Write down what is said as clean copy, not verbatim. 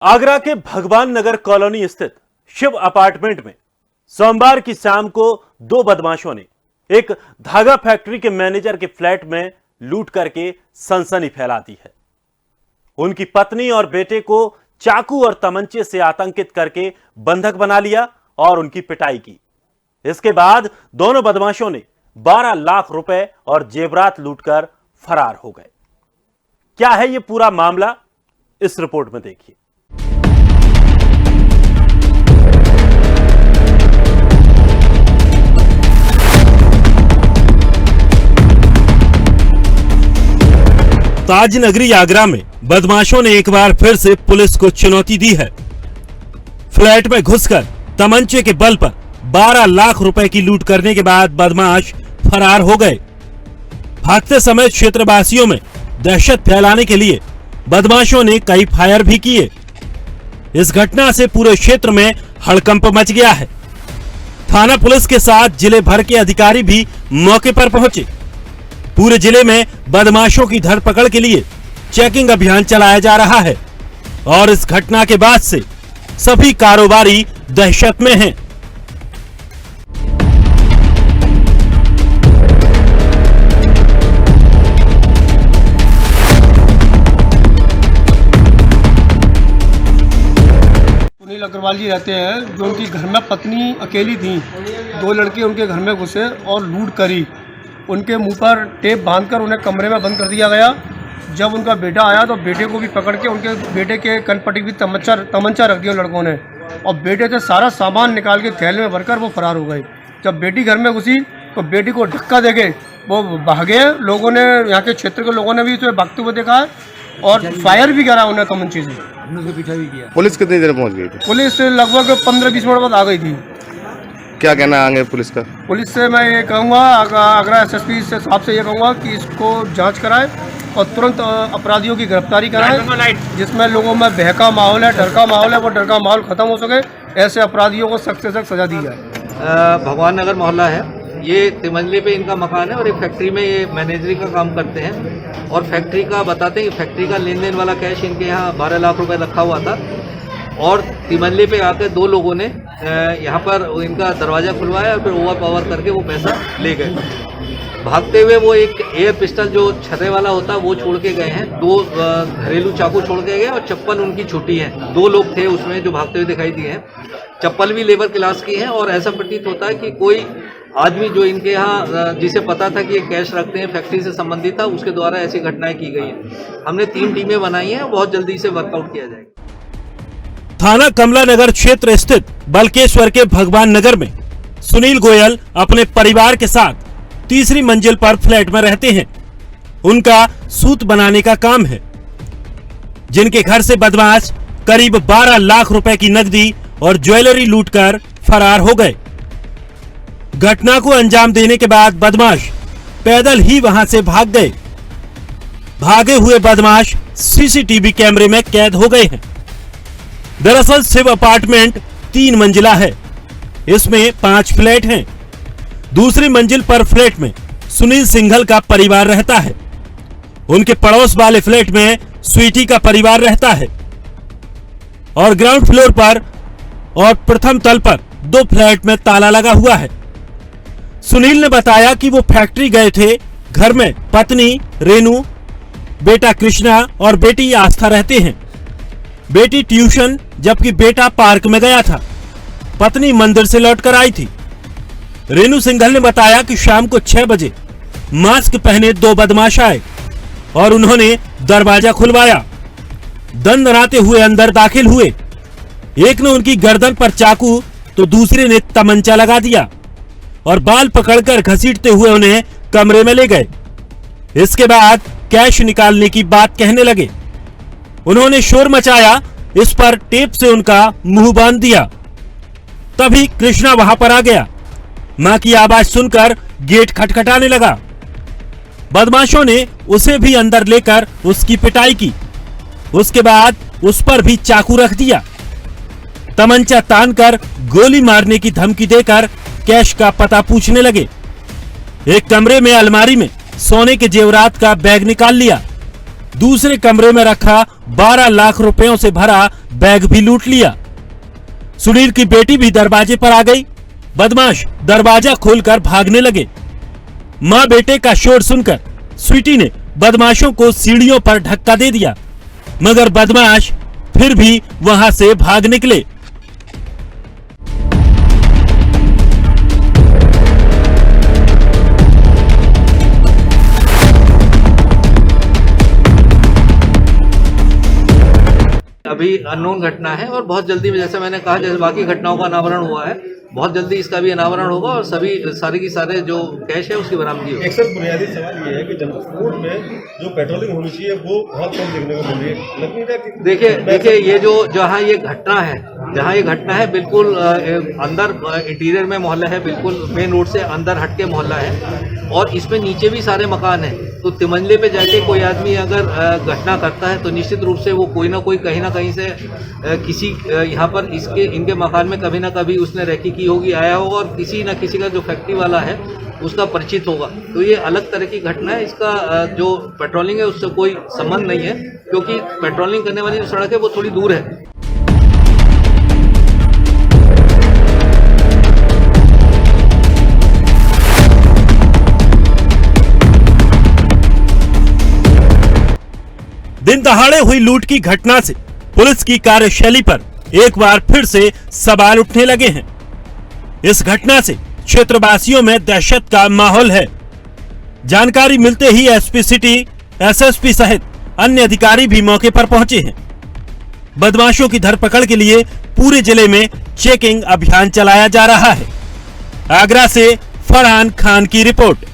आगरा के भगवान नगर कॉलोनी स्थित शिव अपार्टमेंट में सोमवार की शाम को दो बदमाशों ने एक धागा फैक्ट्री के मैनेजर के फ्लैट में लूट करके सनसनी फैला दी है। उनकी पत्नी और बेटे को चाकू और तमंचे से आतंकित करके बंधक बना लिया और उनकी पिटाई की। इसके बाद दोनों बदमाशों ने 12 लाख रुपए और जेवरात लूटकर फरार हो गए। क्या है यह पूरा मामला, इस रिपोर्ट में देखिए। ताज नगरी आगरा में बदमाशों ने एक बार फिर से पुलिस को चुनौती दी है। फ्लैट में घुसकर तमंचे के बल पर 12 लाख रुपए की लूट करने के बाद बदमाश फरार हो गए। भागते समय क्षेत्रवासियों में दहशत फैलाने के लिए बदमाशों ने कई फायर भी किए। इस घटना से पूरे क्षेत्र में हड़कंप मच गया है। थाना पुलिस के साथ जिले भर के अधिकारी भी मौके पर पहुंचे। पूरे जिले में बदमाशों की धरपकड़ के लिए चेकिंग अभियान चलाया जा रहा है और इस घटना के बाद से सभी कारोबारी दहशत में हैं। सुनील अग्रवाल जी रहते हैं, जो उनकी घर में पत्नी अकेली थी। दो लड़के उनके घर में घुसे और लूट करी। उनके मुंह पर टेप बांधकर उन्हें कमरे में बंद कर दिया गया। जब उनका बेटा आया तो बेटे को भी पकड़ के उनके बेटे के कनपट्टी भी तमंचा रख दिया लड़कों ने और बेटे से सारा सामान निकाल के थैले में भरकर वो फरार हो गए। जब बेटी घर में घुसी तो बेटी को धक्का देके वो भागे। लोगों ने, यहाँ के क्षेत्र के लोगों ने भी उसे भागते हुए देखा है और फायर भी करा उन्हें तमंचे से। पीछा भी किया। पुलिस कितनी देर पहुँच गई थी? पुलिस लगभग 15-20 मिनट बाद आ गई थी। क्या कहना आगे पुलिस का? पुलिस से मैं ये कहूँगा, आगरा एसएसपी से साहब से ये कहूँगा कि इसको जांच कराए और तुरंत अपराधियों की गिरफ्तारी कराए, जिसमें लोगों में बहका माहौल है, डर का माहौल है, वो डर का माहौल खत्म हो सके। ऐसे अपराधियों को सख्त से सख्त सजा दी जाए। भगवान नगर मोहल्ला है, ये तिमंजले पे इनका मकान है और एक फैक्ट्री में ये मैनेजरी का काम करते हैं। और फैक्ट्री का बताते हैं, फैक्ट्री का लेन देन वाला कैश इनके यहाँ 12 लाख रुपए रखा हुआ था और तिमंजले पे आकर दो लोगों ने यहाँ पर इनका दरवाज़ा खुलवाया और फिर ओवर पावर करके वो पैसा ले गए। भागते हुए वो एक एयर पिस्टल जो छर्रे वाला होता है वो छोड़ के गए हैं। 2 घरेलू चाकू छोड़ के गए और चप्पल उनकी छूटी है। 2 लोग थे उसमें जो भागते हुए दिखाई दिए हैं। चप्पल भी लेबर क्लास की है और ऐसा प्रतीत होता है कि कोई आदमी जो इनके यहाँ जिसे पता था कि ये कैश रखते हैं फैक्ट्री से संबंधित था, उसके द्वारा ऐसी घटनाएं की गई हैं। हमने 3 टीमें बनाई हैं, बहुत जल्दी से वर्कआउट किया जाएगा। थाना कमला नगर क्षेत्र स्थित बलकेश्वर के भगवान नगर में सुनील गोयल अपने परिवार के साथ तीसरी मंजिल पर फ्लैट में रहते हैं। उनका सूत बनाने का काम है, जिनके घर से बदमाश करीब 12 लाख रुपए की नकदी और ज्वेलरी लूटकर फरार हो गए। घटना को अंजाम देने के बाद बदमाश पैदल ही वहां से भाग गए। भागे हुए बदमाश सीसीटीवी कैमरे में कैद हो गए हैं। दरअसल शिव अपार्टमेंट 3 मंजिला है। इसमें 5 फ्लैट हैं। दूसरी मंजिल पर फ्लैट में सुनील सिंघल का परिवार रहता है। उनके पड़ोस वाले फ्लैट में स्वीटी का परिवार रहता है और ग्राउंड फ्लोर पर और प्रथम तल पर 2 फ्लैट में ताला लगा हुआ है। सुनील ने बताया कि वो फैक्ट्री गए थे। घर में पत्नी रेनू, बेटा कृष्णा और बेटी आस्था रहते हैं। बेटी ट्यूशन जबकि बेटा पार्क में गया था। पत्नी मंदिर से लौटकर आई थी। रेनू सिंघल ने बताया कि शाम को 6 बजे मास्क पहने 2 बदमाश आए और उन्होंने दरवाजा खुलवाया। दंदनाते हुए अंदर दाखिल हुए। एक ने उनकी गर्दन पर चाकू तो दूसरे ने तमंचा लगा दिया और बाल पकड़कर घसीटते हुए उन्हें कमरे में ले गए। इसके बाद कैश निकालने की बात कहने लगे। उन्होंने शोर मचाया। इस पर टेप से उनका मुंह बांध दिया। तभी कृष्णा वहां पर आ गया। मां की आवाज सुनकर गेट खटखटाने लगा। बदमाशों ने उसे भी अंदर लेकर उसकी पिटाई की। उसके बाद उस पर भी चाकू रख दिया। तमंचा तानकर गोली मारने की धमकी देकर कैश का पता पूछने लगे। एक कमरे में अलमारी में सोने के जेवरात का बैग निकाल लिया। दूसरे कमरे में रखा 12 लाख रुपयों से भरा बैग भी लूट लिया। सुनील की बेटी भी दरवाजे पर आ गई। बदमाश दरवाजा खोलकर भागने लगे। मां बेटे का शोर सुनकर स्वीटी ने बदमाशों को सीढ़ियों पर धक्का दे दिया, मगर बदमाश फिर भी वहां से भाग निकले। अभी अननोन घटना है और बहुत जल्दी में, जैसे मैंने कहा, जैसे बाकी घटनाओं का अनावरण हुआ है, बहुत जल्दी इसका भी अनावरण होगा और सभी सारे की सारे जो कैश है उसकी बरामदगी होगी। एक सर बुनियादी सवाल ये है कि जनकपुर में जो पेट्रोलिंग होनी चाहिए वो बहुत कम देखने को मिल रही है। लगनी है कि देखिए ये जो जहाँ ये घटना है बिल्कुल अंदर इंटीरियर में मोहल्ला है, बिल्कुल मेन रोड से अंदर हटके मोहल्ला है और इसमें नीचे भी सारे मकान हैं। तो तिमंजले पे जाके कोई आदमी अगर घटना करता है तो निश्चित रूप से वो कोई ना कोई कहीं ना कहीं से किसी यहाँ पर इनके मकान में कभी ना कभी उसने रैकी की होगी, आया होगा और किसी ना किसी का जो फैक्ट्री वाला है उसका परिचित होगा। तो ये अलग तरह की घटना है। इसका जो पेट्रोलिंग है उससे कोई संबंध नहीं है, क्योंकि पेट्रोलिंग करने वाली जो सड़क है वो थोड़ी दूर है। दिन दहाड़े हुई लूट की घटना से पुलिस की कार्यशैली पर एक बार फिर से सवाल उठने लगे हैं। इस घटना से क्षेत्रवासियों में दहशत का माहौल है। जानकारी मिलते ही एसपी सिटी, एसएसपी सहित अन्य अधिकारी भी मौके पर पहुंचे हैं। बदमाशों की धरपकड़ के लिए पूरे जिले में चेकिंग अभियान चलाया जा रहा है। आगरा से फरहान खान की रिपोर्ट।